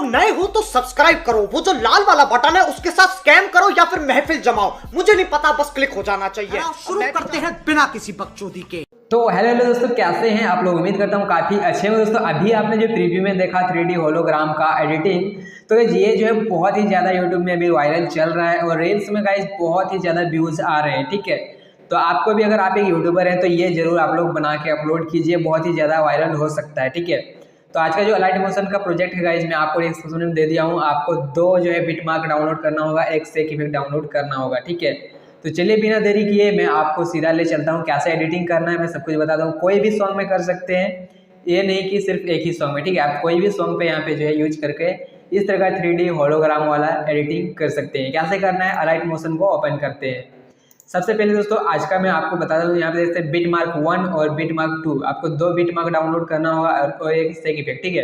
नए हो तो सब्सक्राइब करो, वो जो लाल वाला बटन है उसके साथ स्कैम करो या फिर महफिल जमाओ, मुझे नहीं पता, बस क्लिक हो जाना चाहिए। शुरू करते हैं बिना किसी बकचोदी के। तो हेलो दोस्तों, कैसे हैं आप लोग? उम्मीद करता हूँ काफ़ी अच्छे हैं दोस्तों। अभी आपने जो प्रीव्यू में देखा 3D होलोग्राम का एडिटिंग, तो ये जो है बहुत ही ज़्यादा यूट्यूब में अभी वायरल चल रहा है और रील्स में गाइस बहुत ही ज़्यादा व्यूज़ आ रहे हैं। ठीक है, तो आपको भी अगर आप एक यूट्यूबर हैं तो ये जरूर आप लोग बना के अपलोड कीजिए, बहुत ही ज़्यादा वायरल हो सकता है। ठीक है, तो आज का जो अलाइट मोशन का प्रोजेक्ट है गाइस, मैं आपको डिस्क्रिप्शन में दे दिया हूँ। आपको दो जो है बिटमार्क डाउनलोड करना होगा, एक सेक इफेक्ट डाउनलोड करना होगा। ठीक है, तो चलिए बिना देरी किए मैं आपको सीधा ले चलता हूँ, कैसे एडिटिंग करना है मैं सब कुछ बताता हूँ। कोई भी सॉन्ग में कर सकते हैं, ये नहीं कि सिर्फ एक ही सॉन्ग में। ठीक है, आप कोई भी सॉन्ग पे यहाँ पे जो है यूज करके इस तरह का 3D होलोग्राम वाला एडिटिंग कर सकते हैं। कैसे करना है, अलाइट मोशन को ओपन करते हैं। सबसे पहले दोस्तों आज का मैं आपको बता दूँ, यहाँ पे देखते हैं बिटमार्क 1 और बिटमार्क 2, आपको दो बिटमार्क डाउनलोड करना होगा और एक सेक इफेक्ट। ठीक है,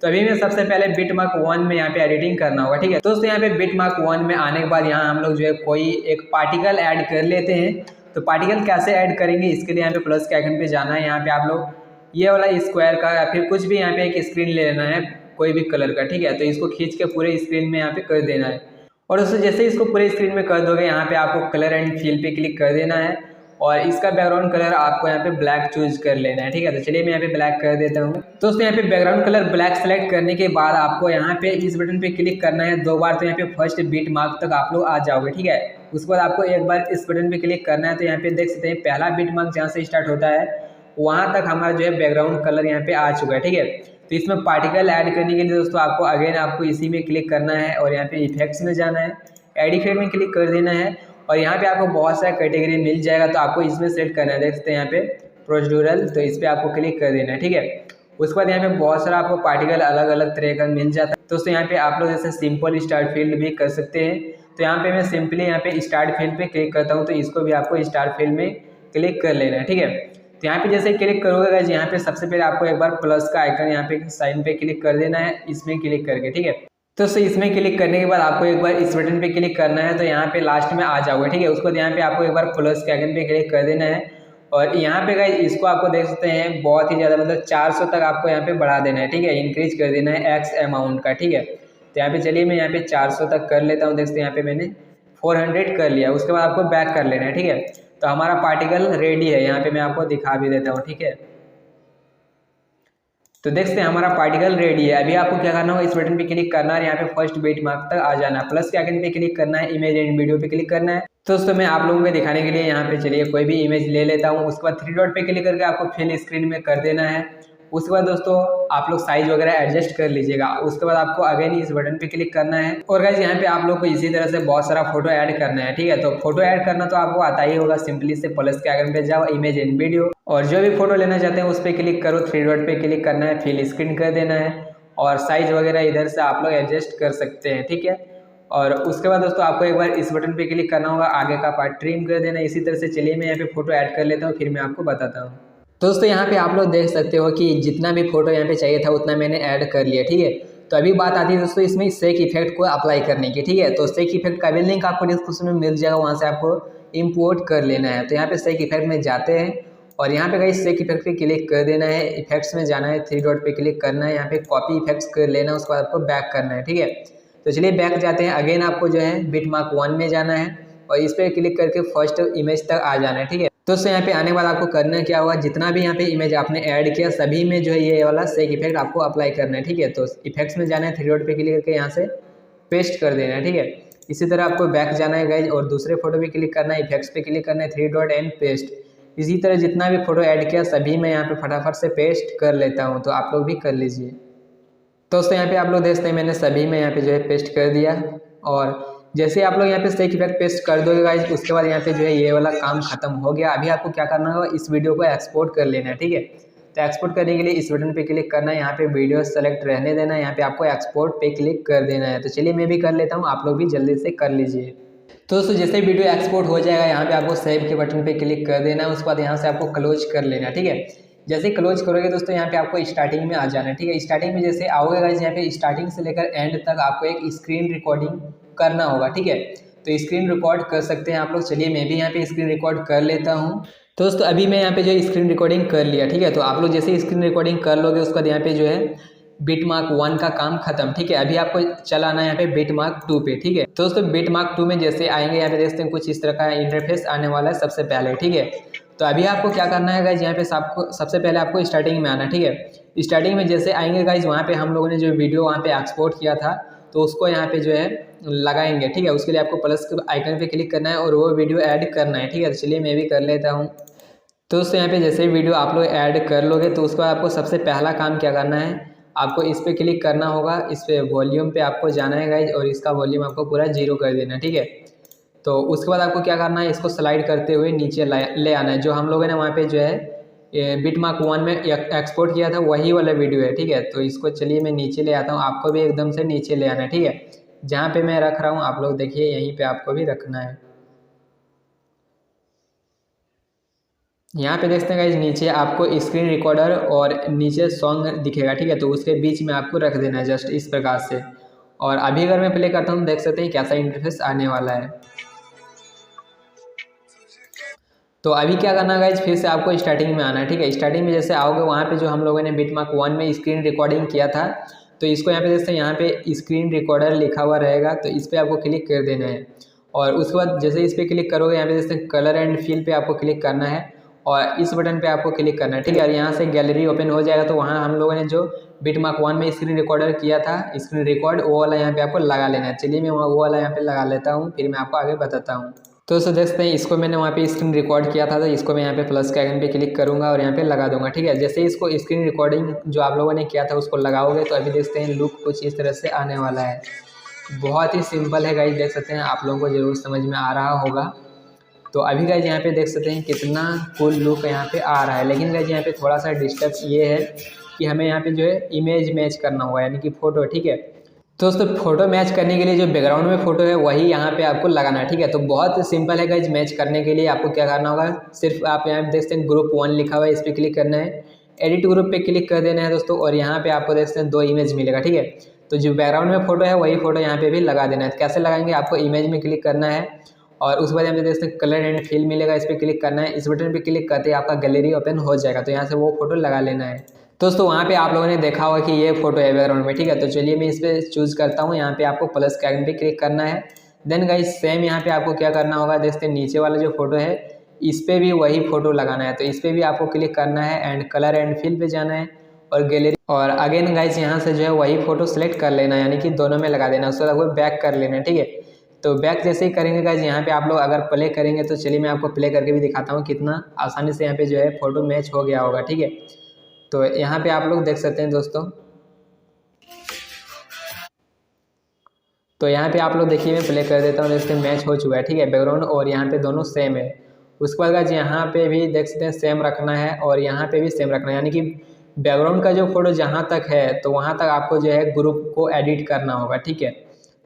तो अभी मैं सबसे पहले बिटमार्क 1 में यहाँ पे एडिटिंग करना होगा। ठीक है, तो दोस्तों यहाँ पे बिटमार्क 1 में आने के बाद यहाँ हम लोग जो है कोई एक पार्टिकल ऐड कर लेते हैं। तो पार्टिकल कैसे ऐड करेंगे, इसके लिए यहाँ पे प्लस के आइकन पे जाना है। यहाँ पे आप लोग ये वाला स्क्वायर का या फिर कुछ भी यहाँ पे एक स्क्रीन ले लेना है कोई भी कलर का। ठीक है, तो इसको खींच के पूरे स्क्रीन में यहाँ पे कर देना है और दोस्तों जैसे इसको पूरे स्क्रीन में कर दोगे, यहाँ पे आपको कलर एंड फील पे क्लिक कर देना है और इसका बैकग्राउंड कलर आपको यहाँ पे ब्लैक चूज कर लेना है। ठीक है, तो चलिए मैं यहाँ पे ब्लैक कर देता हूँ। दोस्तों यहाँ पे बैकग्राउंड कलर ब्लैक सेलेक्ट करने के बाद आपको यहाँ पे इस बटन पे क्लिक करना है 2 बार, तो यहाँ पे फर्स्ट बीट मार्क तक आप लोग आ जाओगे। ठीक है, उसके बाद आपको एक बार इस बटन पे क्लिक करना है, तो यहाँ पे देख सकते हैं पहला बीट मार्क जहाँ से स्टार्ट होता है वहाँ तक हमारा जो है बैकग्राउंड कलर यहाँ पे आ चुका है। ठीक है, तो इसमें पार्टिकल ऐड करने के लिए दोस्तों आपको अगेन आपको इसी में क्लिक करना है और यहाँ पे इफेक्ट्स में जाना है, एड इफेक्ट में क्लिक कर देना है और यहाँ पे आपको बहुत सारा कैटेगरी मिल जाएगा, तो आपको इसमें सेलेक्ट करना है। देख सकते हैं यहाँ पे प्रोसीड्यूरल, तो इस पर आपको क्लिक कर देना है। ठीक है, उसके बाद यहाँ पे बहुत सारा आपको पार्टिकल अलग अलग तरह का मिल जाता है। दोस्तों यहाँ पे आप लोग जैसे सिंपल स्टार्ट फील्ड भी कर सकते हैं, तो यहाँ पे मैं सिंपली यहाँ पे स्टार्ट फील्ड पे क्लिक करता हूँ, तो इसको भी आपको स्टार्ट फील्ड में क्लिक कर लेना है। ठीक है, तो यहाँ पे जैसे क्लिक करोगे गाइस, यहाँ पे सबसे पहले आपको एक बार प्लस का आइकन यहाँ पे साइन पे क्लिक कर देना है, इसमें क्लिक करके। ठीक है, तो इसमें क्लिक करने के बाद आपको एक बार इस बटन पे क्लिक करना है, तो यहाँ पे लास्ट में आ जाओगे। ठीक है, उसको यहाँ पे आपको एक बार प्लस के आइकन पे क्लिक कर देना है और यहाँ पे गाइस इसको आपको देख सकते हैं बहुत ही ज़्यादा मतलब 400 तक आपको यहाँ पे बढ़ा देना है। ठीक है, इंक्रीज कर देना है एक्स अमाउंट का। ठीक है, तो यहाँ पे चलिए मैं यहाँ पे 400 तक कर लेता हूँ। देख सकते हैं यहाँ पे मैंने 400 कर लिया। उसके बाद आपको बैक कर लेना है। ठीक है, तो हमारा पार्टिकल रेडी है, यहाँ पे मैं आपको दिखा भी देता हूँ। ठीक है, तो देखते हैं हमारा पार्टिकल रेडी है। अभी आपको क्या करना होगा, इस बटन पे क्लिक करना है, यहाँ पे फर्स्ट बीट मार्क तक आ जाना है, प्लस के आइकन पे क्लिक करना है, इमेज एंड वीडियो पे क्लिक करना है। तो दोस्तों मैं आप लोगों को दिखाने के लिए यहाँ पे चलिए कोई भी इमेज ले लेता हूँ। उसके बाद 3 डॉट पे क्लिक करके आपको फिल स्क्रीन में कर देना है। उसके बाद दोस्तों आप लोग साइज वगैरह एडजस्ट कर लीजिएगा। उसके बाद आपको अगेन इस बटन पे क्लिक करना है और गाइस यहाँ पे आप लोग को इसी तरह से बहुत सारा फोटो ऐड करना है। ठीक है, तो फोटो ऐड करना तो आपको आता ही होगा, सिंपली से प्लस के आइकन पे जाओ, इमेज एंड वीडियो, और जो भी फोटो लेना चाहते हैं उस पर क्लिक करो, 3 डॉट पे क्लिक करना है, फिल स्क्रीन कर देना है और साइज वगैरह इधर से आप लोग एडजस्ट कर सकते हैं। ठीक है, और उसके बाद दोस्तों आपको एक बार इस बटन पे क्लिक करना होगा, आगे का पार्ट ट्रिम कर देना है। इसी तरह से चलिए मैं यहाँ पे फोटो ऐड कर लेता हूँ, फिर मैं आपको बताता हूँ। दोस्तों यहाँ पे आप लोग देख सकते हो कि जितना भी फोटो यहाँ पे चाहिए था उतना मैंने ऐड कर लिया। ठीक है, तो अभी बात आती है दोस्तों इसमें सेक इफेक्ट को अप्लाई करने की। ठीक है, तो सेक इफेक्ट का भी लिंक आपको डिस्क्रिप्शन में मिल जाएगा, वहाँ से आपको इंपोर्ट कर लेना है। तो यहाँ पे सेक इफेक्ट में जाते हैं और यहाँ पे गाइस सेक इफेक्ट पे क्लिक कर देना है, इफेक्ट्स में जाना है, 3 डॉट पे क्लिक करना है, यहाँ पे कॉपी इफेक्ट्स कर लेना है, उसके बाद आपको बैक करना है। ठीक है, तो चलिए बैक जाते हैं। अगेन आपको जो है बिटमार्क 1 में जाना है और इस पर क्लिक करके फर्स्ट इमेज तक आ जाना है। ठीक है, तो यहाँ पे आने के बाद आपको करना क्या होगा, जितना भी यहाँ पे इमेज आपने ऐड किया सभी में जो है ये वाला सेक इफेक्ट आपको अप्लाई करना है। ठीक है, तो इफेक्ट्स में जाना है, 3 डॉट पे क्लिक करके यहाँ से पेस्ट कर देना है। ठीक है, इसी तरह आपको बैक जाना है गाइज और दूसरे फोटो पे क्लिक करना है, इफेक्ट्स पे क्लिक करना है, 3 डॉट एंड पेस्ट। इसी तरह जितना भी फोटो ऐड किया सभी मैं यहाँ पे फटाफट से पेस्ट कर लेता हूँ, तो आप लोग भी कर लीजिए। दोस्तों यहाँ पे आप लोग देख सकते हैं मैंने सभी में यहाँ पे जो है पेस्ट कर दिया और जैसे आप लोग यहाँ पे सेक इफेक्ट पेस्ट कर दोगे गाइस, उसके बाद यहाँ पे जो है ये वाला काम खत्म हो गया। अभी आपको क्या करना होगा, इस वीडियो को एक्सपोर्ट कर लेना है। ठीक है, तो एक्सपोर्ट करने के लिए इस बटन पे क्लिक करना है, यहाँ पे वीडियो सेलेक्ट रहने देना है, यहाँ पे आपको एक्सपोर्ट पे क्लिक कर देना है। तो चलिए मैं भी कर लेता हूँ, आप लोग भी जल्दी से कर लीजिए। तो दोस्तों जैसे वीडियो एक्सपोर्ट हो जाएगा, यहाँ पे आपको सेव के बटन पे क्लिक कर देना है, उसके बाद यहाँ से आपको क्लोज कर लेना है। ठीक है, जैसे क्लोज करोगे दोस्तों यहाँ पे आपको स्टार्टिंग में आ जाना है। ठीक है, स्टार्टिंग में जैसे आओगे गाइस, यहाँ पे स्टार्टिंग से लेकर एंड तक आपको एक स्क्रीन रिकॉर्डिंग करना होगा। ठीक है, तो स्क्रीन रिकॉर्ड कर सकते हैं आप लोग। चलिए मैं भी यहाँ पे स्क्रीन रिकॉर्ड कर लेता हूँ। तो दोस्तों अभी मैं यहाँ पे जो स्क्रीन रिकॉर्डिंग कर लिया। ठीक है, तो आप लोग जैसे स्क्रीन रिकॉर्डिंग कर लोगे उसके बाद यहाँ पे जो है बिटमार्क 1 का काम खत्म, ठीक है। अभी आपको चला आना है यहाँ पे बिटमार्क 2 पे, ठीक है। तो दोस्तों बिटमार्क 2 में जैसे आएंगे यहाँ पे देखते हैं कुछ इस तरह का इंटरफेस आने वाला है सबसे पहले, ठीक है। तो अभी आपको क्या करना है गाइज, यहाँ पे सबसे पहले आपको स्टार्टिंग में आना, ठीक है। स्टार्टिंग में जैसे आएंगे गाइज, वहाँ पे हम लोगों ने जो वीडियो वहाँ पे एक्सपोर्ट किया था तो उसको यहाँ पे जो है लगाएंगे, ठीक है। उसके लिए आपको प्लस के आइकन पे क्लिक करना है और वो वीडियो ऐड करना है, ठीक है। चलिए मैं भी कर लेता हूँ। तो उससे यहाँ पे जैसे वीडियो आप लोग ऐड कर लोगे तो उसको आपको सबसे पहला काम क्या करना है, आपको इस पर क्लिक करना होगा, इस पे वॉल्यूम पे आपको जाना है गाइज और इसका वॉल्यूम आपको पूरा 0 कर देना है, ठीक है। तो उसके बाद आपको क्या करना है, इसको स्लाइड करते हुए नीचे ले आना है। जो हम लोगों ने वहाँ पे जो है बिटमार्क 1 में एक्सपोर्ट किया था वही वाला वीडियो है, ठीक है। तो इसको चलिए मैं नीचे ले आता हूँ, आपको भी एकदम से नीचे ले आना है, ठीक है। जहाँ पे मैं रख रहा हूँ आप लोग देखिए यहीं पे आपको भी रखना है। यहाँ पे देखते हैं गाइज नीचे आपको स्क्रीन रिकॉर्डर और नीचे सॉन्ग दिखेगा, ठीक है। तो उसके बीच में आपको रख देना है जस्ट इस प्रकार से। और अभी अगर मैं प्ले करता हूँ देख सकते हैं कैसा इंटरफेस आने वाला है। तो अभी क्या करना है गाइज, फिर से आपको स्टार्टिंग में आना है, ठीक है। स्टार्टिंग में जैसे आओगे वहाँ पे जो हम लोगों ने बिटमार्क 1 में स्क्रीन रिकॉर्डिंग किया था तो इसको यहाँ पे देखते हैं, यहाँ पे स्क्रीन रिकॉर्डर लिखा हुआ रहेगा तो इस पर आपको क्लिक कर देना है। और उसके बाद जैसे इस पर क्लिक करोगे यहाँ पे देखते हैं कलर एंड फील पे आपको क्लिक करना है और इस बटन पे आपको क्लिक करना है, ठीक है। और यहाँ से गैलरी ओपन हो जाएगा तो वहाँ हम लोगों ने जो बिटमार्क 1 में स्क्रीन रिकॉर्डर किया था स्क्रीन रिकॉर्ड वो वाला यहाँ पे आपको लगा लेना है। चलिए मैं वो वाला यहाँ पे लगा लेता हूँ, फिर मैं आपको आगे बताता हूँ। तो दोस्तों देखते हैं इसको मैंने वहाँ पे स्क्रीन रिकॉर्ड किया था तो इसको मैं यहाँ पे प्लस के आइकन पे क्लिक करूँगा और यहाँ पे लगा दूंगा, ठीक है। जैसे इसको स्क्रीन रिकॉर्डिंग जो आप लोगों ने किया था उसको लगाओगे तो अभी देखते हैं लुक कुछ इस तरह से आने वाला है। बहुत ही सिंपल है गाइज, देख सकते हैं आप लोगों को जरूर समझ में आ रहा होगा। तो अभी गाइज यहाँ पे देख सकते हैं कितना कूल लुक यहाँ पे आ रहा है। लेकिन गाइज यहाँ पे थोड़ा सा डिस्टर्ब ये है कि हमें यहाँ पे जो है इमेज मैच करना होगा यानी कि फ़ोटो, ठीक है। तो दोस्तों फोटो मैच करने के लिए जो बैकग्राउंड में फ़ोटो है वही यहाँ पे आपको लगाना है, ठीक है। तो बहुत सिंपल है गाइज, मैच करने के लिए आपको क्या करना होगा, सिर्फ आप यहाँ पे देखते हैं ग्रुप 1 लिखा हुआ है, इस पर क्लिक करना है, एडिट ग्रुप पे क्लिक कर देना है दोस्तों। और यहाँ पे आपको देखते हैं 2 इमेज मिलेगा, ठीक है। तो जो बैकग्राउंड में फ़ोटो है वही फ़ोटो यहाँ पे भी लगा देना है। कैसे लगाएंगे, आपको इमेज में क्लिक करना है और उसके बाद यहाँ पे देखते हैं कलर एंड फील मिलेगा, इस पर क्लिक करना है। इस बटन पर क्लिक करते ही आपका गैलरी ओपन हो जाएगा, तो यहाँ से वो फोटो लगा लेना है। दोस्तों वहाँ पे आप लोगों ने देखा होगा कि ये फोटो है बैकग्राउंड में, ठीक है। तो चलिए मैं इस पर चूज़ करता हूँ, यहाँ पे आपको प्लस के आइकन पे क्लिक करना है। देन गाइस सेम यहाँ पे आपको क्या करना होगा, देखते हैं नीचे वाला जो फोटो है इस पर भी वही फोटो लगाना है। तो इस पर भी आपको क्लिक करना है एंड कलर एंड फील पे जाना है और गैलरी और अगेन गाइस यहाँ से जो है वही फोटो सेलेक्ट कर लेना है, यानी कि दोनों में लगा देना। उसके बाद आपको बैक कर लेना है, ठीक है। तो बैक जैसे ही करेंगे गाइस यहाँ पे आप लोग अगर प्ले करेंगे तो चलिए मैं आपको प्ले करके भी दिखाता हूँ कितना आसानी से यहाँ पे जो है फोटो मैच हो गया होगा, ठीक है। तो यहाँ पे आप लोग देख सकते हैं दोस्तों, तो यहाँ पे आप लोग देखिए मैं प्ले कर देता हूँ, देखते हैं मैच हो चुका है, ठीक है। बैकग्राउंड और यहाँ पे दोनों सेम है। उसके बाद गाइस यहाँ पे भी देख सकते हैं सेम रखना है और यहाँ पे भी सेम रखना है, यानी कि बैकग्राउंड का जो फोटो जहाँ तक है तो वहाँ तक आपको जो है ग्रुप को एडिट करना होगा, ठीक है।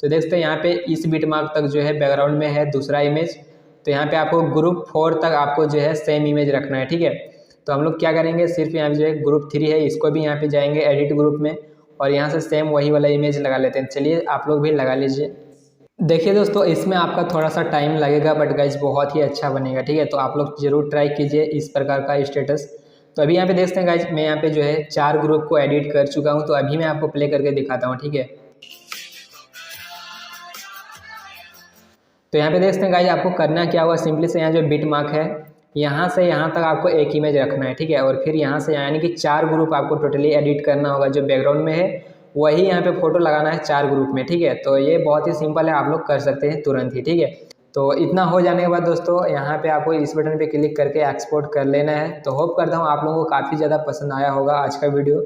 तो देख सकते हैं यहाँ पे इस बिटमार्क तक जो है बैकग्राउंड में है दूसरा इमेज, तो यहाँ पे आपको ग्रुप 4 तक आपको जो है सेम इमेज रखना है, ठीक है। तो हम लोग क्या करेंगे, सिर्फ यहाँ पे जो है ग्रुप 3 है इसको भी यहाँ पे जाएंगे एडिट ग्रुप में और यहाँ से सेम वही वाला इमेज लगा लेते हैं। चलिए आप लोग भी लगा लीजिए। देखिए दोस्तों इसमें आपका थोड़ा सा टाइम लगेगा बट गाइज बहुत ही अच्छा बनेगा, ठीक है। तो आप लोग जरूर ट्राई कीजिए इस प्रकार का स्टेटस। तो अभी यहाँ पे देखते हैं गाइज मैं यहाँ पे जो है 4 ग्रुप को एडिट कर चुका हूँ, तो अभी मैं आपको प्ले करके दिखाता हूँ, ठीक है। तो यहाँ पे देखते हैं गाइज आपको करना क्या होगा, सिंपली से यहाँ जो बिटमार्क है यहाँ से यहाँ तक आपको एक इमेज रखना है, ठीक है। और फिर यहाँ से यानी कि 4 ग्रुप आपको टोटली एडिट करना होगा, जो बैकग्राउंड में है वही यहाँ पे फोटो लगाना है 4 ग्रुप में, ठीक है। तो ये बहुत ही सिंपल है, आप लोग कर सकते हैं तुरंत ही, ठीक है। तो इतना हो जाने के बाद दोस्तों यहाँ पे आपको इस बटन पे क्लिक करके एक्सपोर्ट कर लेना है। तो होप करता हूँ आप लोगों को काफ़ी ज़्यादा पसंद आया होगा आज का वीडियो,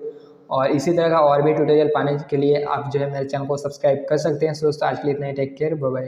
और इसी तरह का और भी ट्यूटोरियल पाने के लिए आप जो है मेरे चैनल को सब्सक्राइब कर सकते हैं। दोस्तों आज के लिए इतना ही, टेक केयर, बाय बाय।